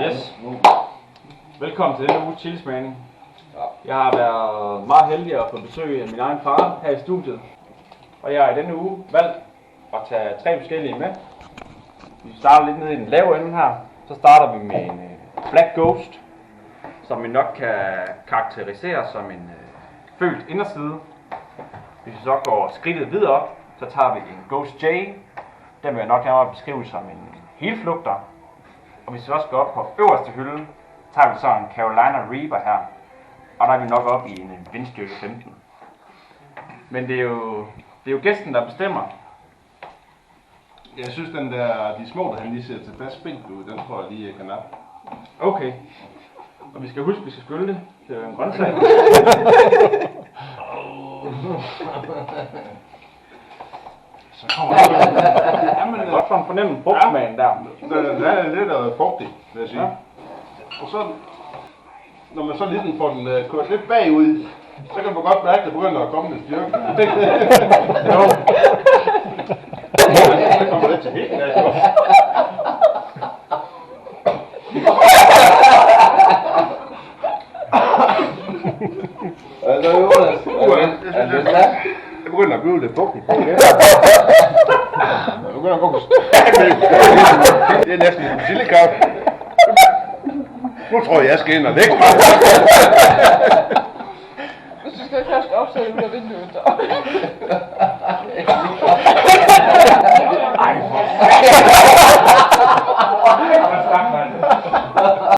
Yes. Velkommen til denne uge chilsmagning. Jeg har været meget heldig at få besøg af min egen far her i studiet. Og jeg har i denne uge valgt at tage 3 forskellige med. Vi starter lidt nede i den lave ende her. Så starter vi med en Black Ghost, som vi nok kan karakterisere som en følt inderside. Hvis vi så går skridtet videre op, så tager vi en Ghost J. Den vil jeg nok nærmere beskrive som en helflugter. Og hvis vi også går op på øverste hylde, tager vi så en Carolina Reaper her. Og der er vi nok oppe i en vindstyrke 15. Men det er jo gæsten, der bestemmer. Jeg synes, de små, der han lige ser tilpas spændt ud, den tror jeg lige kan nappe. Okay. Og vi skal huske, at vi skal skylde det. Det er en grøntsag. Så kommer det. Jamen, det er godt for en fornemme frugtsmagen der. Den er lidt frugtig, vil jeg sige. Ja. Og så, når man så lige får den kørt lidt bagud, så kan man godt mærke, at der begynder at komme lidt styrke. Jo. Så kommer det til helt af. Jeg begynder at blive lidt fugtigt. Jeg begynder at gå på det er næsten en sillekaffe. Nu tror jeg skal ind og væk. Hvis du skal først opsætte ud af vinduet, så. Ej, for